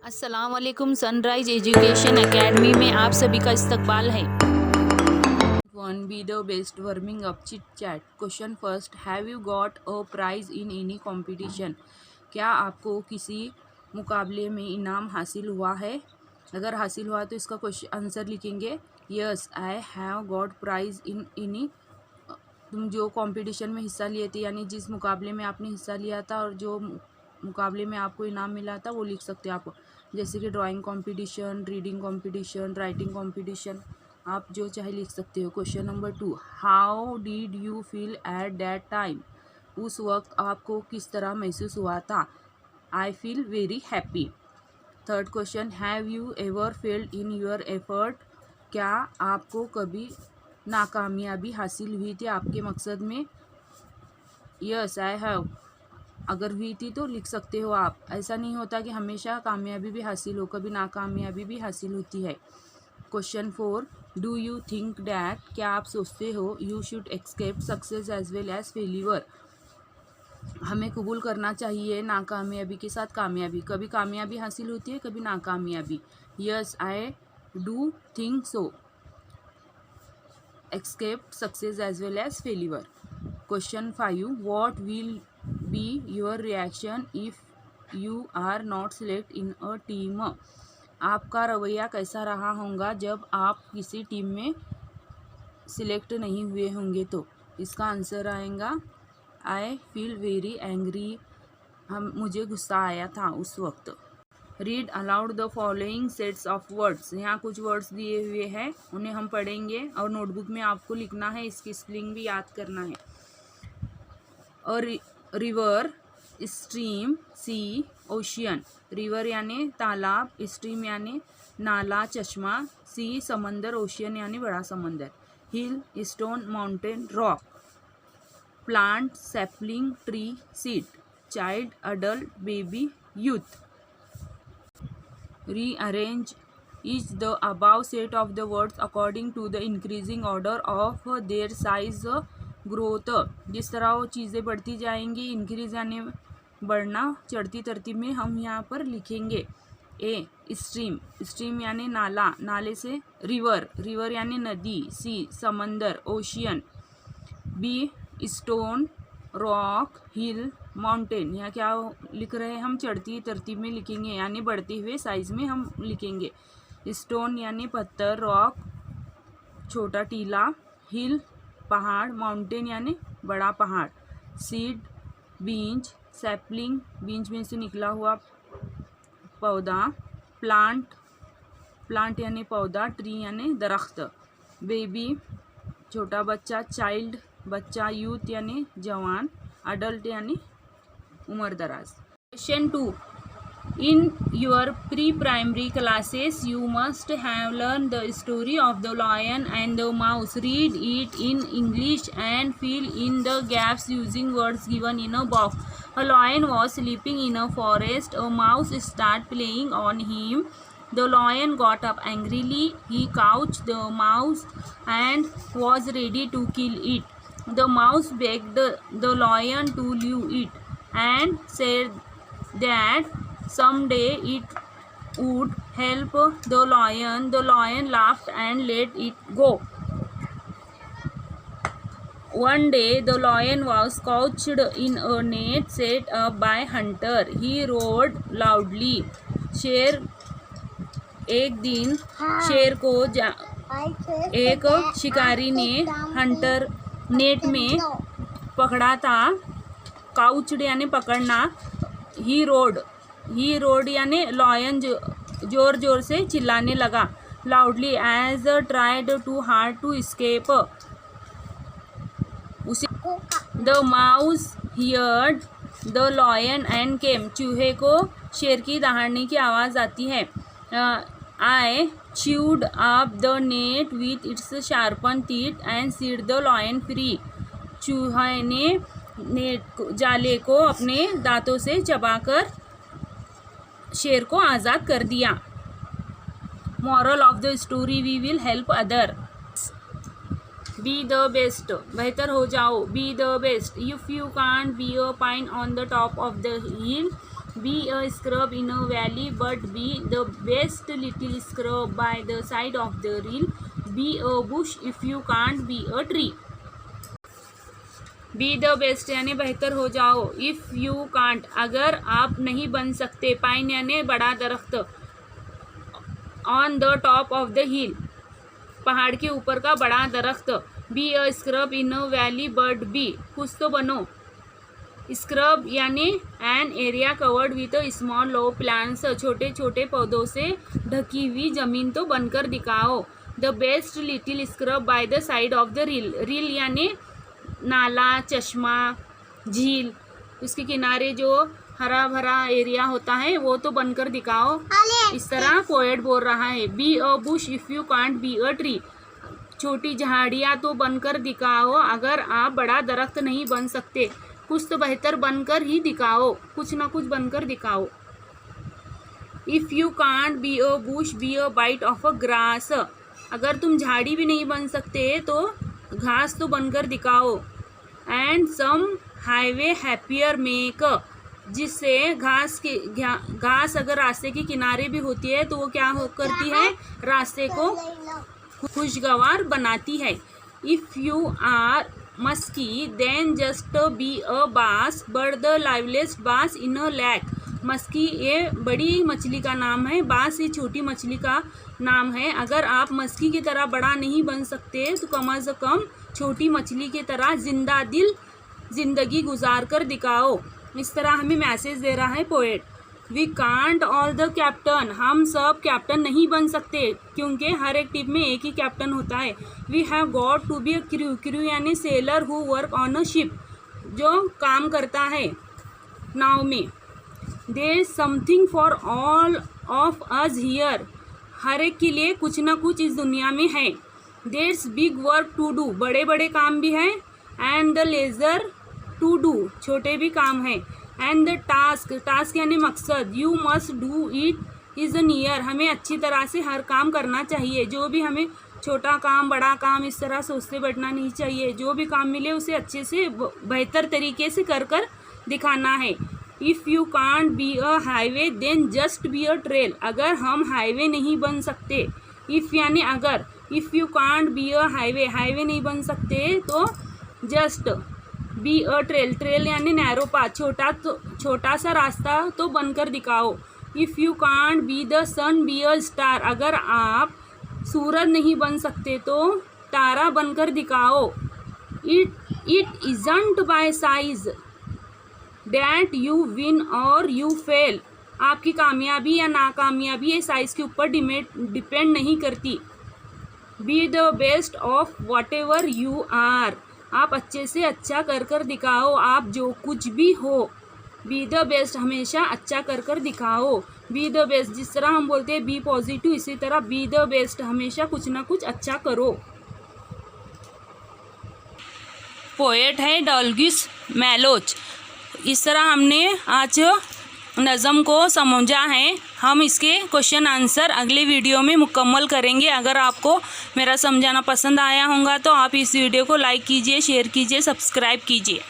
अस्सलाम वालेकुम। Sunrise education academy में आप सभी का इस्तकबाल है। One be the best warming up chit chat. Question first, have you got a prize in any competition? क्या आपको किसी मुकाबले में इनाम हासिल हुआ है? अगर हासिल हुआ तो इसका क्वेश्चन आंसर लिखेंगे yes I have got prize in any. तुम जो कंपटीशन में हिस्सा लिए थे, यानी जिस मुकाबले में आपने हिस्सा लिया था और जो मुकाबले में आपको इनाम मिला था, वो लिख सकते हो आप। जैसे कि drawing competition, reading competition, writing competition, आप जो चाहे लिख सकते हो। Question number 2, how did you feel at that time? उस वक्त आपको किस तरह महसूस हुआ था? I feel very happy. Third question, have you ever failed in your effort? क्या आपको कभी नाकामयाबी हासिल हुई थी आपके मकसद में? Yes I have. अगर हुई थी तो लिख सकते हो आप। ऐसा नहीं होता कि हमेशा कामयाबी भी हासिल हो, कभी नाकामयाबी भी हासिल होती है। Question 4, do you think that? क्या आप सोचते हो you should accept success as well as failure? हमें कबूल करना चाहिए नाकामयाबी के साथ कामयाबी। कभी कामयाबी हासिल होती है, कभी नाकामयाबी। Yes I do think so. Except success as well as failure. Question 5, what will be your reaction if you are not select in a team? आपका रवैया कैसा रहा होगा जब आप किसी टीम में सिलेक्ट नहीं हुए होंगे? तो इसका आंसर आएगा आई फील वेरी एंग्री। मुझे गुस्सा आया था उस वक्त। Read aloud the following sets of words. यहाँ कुछ वर्ड्स दिए हुए हैं, उन्हें हम पढ़ेंगे और नोटबुक में आपको लिखना है, इसकी स्पेलिंग भी याद करना है। रिवर, स्ट्रीम, सी, ओशियन। रिवर यानी तालाब, स्ट्रीम यानी नाला, चश्मा, सी समंदर, ओशियन यानी बड़ा समंदर। Hill, stone, mountain, rock. Plant, sapling, tree, seed. Child, adult, baby, youth. Rearrange each the above set of the words according to the increasing order of their size growth। जिस तरह वो चीज़ें बढ़ती जाएंगी, इंक्रीज यानी बढ़ना, चढ़ती तरतीब में हम यहाँ पर लिखेंगे। ए स्ट्रीम, स्ट्रीम यानी नाला, नाले से रिवर, रिवर यानी नदी। सी समंदर, ओशियन। बी स्टोन, रॉक, हिल, माउंटेन। यहाँ क्या लिख रहे हैं हम? चढ़ती तरतीब में लिखेंगे, यानी बढ़ते हुए साइज में हम लिखेंगे। स्टोन यानी पत्थर, रॉक छोटा टीला, हिल पहाड़, माउंटेन यानी बड़ा पहाड़। सीड बीज, सैपलिंग बीज में से निकला हुआ पौधा। प्लांट, प्लांट यानी पौधा, ट्री यानी दरख्त। बेबी छोटा बच्चा, चाइल्ड बच्चा, यूथ यानी जवान, अडल्ट यानी उम्र दराज। Question 2, in your pre primary classes you must have learn the story of the lion and the mouse. Read it in English and fill in the gaps using words given in a box. A lion was sleeping in a forest. A mouse start playing on him. The lion got up angrily. He caught the mouse and was ready to kill it. The mouse begged the lion to leave it and said that someday it would help the lion. The lion laughed and let it go. One day the lion was caught in a net set up by hunter. He roared loudly. एक दिन शेर को एक शिकारी ने Hunter net में पकड़ा था। काउच्ड यानी पकड़ना। ही रोड यानी लॉयन जोर जोर से चिल्लाने लगा। Loudly as tried to hard to escape. The mouse heard the lion and came. चूहे को शेर की दहाड़ने की आवाज़ आती है। I chewed up the net with its sharpened teeth and set the lion free. चूहे ने जाले को अपने दांतों से चबाकर शेर को आज़ाद कर दिया। Moral of the story, we will help other. Be the best, बेहतर हो जाओ। Be the best. If you can't be a pine on the top of the hill, Be a scrub in a valley, but be the best little scrub by the side of the reel. Be a bush if you can't be a tree. Be the best यानी बेहतर हो जाओ. If you can't अगर आप नहीं बन सकते. Pine यानी बड़ा दरख्त. On the top of the hill पहाड़ के ऊपर का बड़ा दरख्त. Be a scrub in a valley, but be कुछ तो बनो. स्क्रब यानी an area covered with small low plants छोटे छोटे पौधों से ढकी हुई जमीन तो बनकर दिखाओ. The best little scrub by the side of the reel. Reel यानी नाला, चश्मा, झील, उसके किनारे जो हरा भरा एरिया होता है वो तो बनकर दिखाओ. इस तरह पोएट बोल रहा है. B a Bush if you can't be a tree. छोटी झाड़ियाँ तो बनकर दिखाओ अगर आप बड़ा दरख्त नहीं बन सकते. कुछ तो बेहतर बनकर ही दिखाओ. कुछ ना कुछ बनकर दिखाओ. If you can't be a bush be a bit of a grass. अगर तुम झाड़ी भी नहीं बन सकते तो घास तो बनकर दिखाओ. And some highway happier make. जिससे घास अगर रास्ते के किनारे भी होती है तो वो क्या करती है, रास्ते को खुशगवार बनाती है. If you are muskie then just be a bass, but the लाइवलेस्ट बास इन अ लैक. मस्की ये बड़ी मछली का नाम है, बास ये छोटी मछली का नाम है. अगर आप मस्की की तरह बड़ा नहीं बन सकते तो कम से कम छोटी मछली की तरह जिंदा दिल जिंदगी गुजार कर दिखाओ. इस तरह हमें मैसेज दे रहा है poet. We can't all the captain. हम सब कैप्टन नहीं बन सकते क्योंकि हर एक टीम में एक ही कैप्टन होता है. We have got to be a crew. Crew यानी sailor who work on a ship, जो काम करता है नाव में. There is something for all of us here. हर एक के लिए कुछ ना कुछ इस दुनिया में है. There is big work to do. बड़े बड़े काम भी हैं. And the lesser to do. छोटे भी काम हैं. And the task. टास्क यानी मकसद. You must do it is near. हमें अच्छी तरह से हर काम करना चाहिए. जो भी हमें छोटा काम बड़ा काम इस तरह सोचते बैठना नहीं चाहिए. जो भी काम मिले उसे अच्छे से बेहतर तरीके से कर दिखाना है. If you can't be a highway then just be a trail. अगर हम हाईवे नहीं बन सकते. इफ़ यानी अगर. If you can't be a highway. Highway नहीं बन सकते तो just be a trail. Trail यानी नैरो पाथ. छोटा सा रास्ता तो बनकर दिखाओ. If you can't be the sun be a star. अगर आप सूरज नहीं बन सकते तो तारा बनकर दिखाओ. It isn't bye size that you win और यू फेल. आपकी कामयाबी या नाकामयाबी ये साइज के ऊपर डिपेंड नहीं करती. Be the best of whatever you are. आप अच्छे से अच्छा कर दिखाओ. आप जो कुछ भी हो. बी द बेस्ट हमेशा अच्छा कर दिखाओ. बी द बेस्ट जिस तरह हम बोलते हैं बी पॉजिटिव, इसी तरह बी द बेस्ट हमेशा कुछ ना कुछ अच्छा करो. पोएट है डॉल्गिस मैलोच. इस तरह हमने आज नज़म को समझा है. हम इसके क्वेश्चन आंसर अगले वीडियो में मुकम्मल करेंगे. अगर आपको मेरा समझाना पसंद आया होगा तो आप इस वीडियो को लाइक कीजिए, शेयर कीजिए, सब्सक्राइब कीजिए.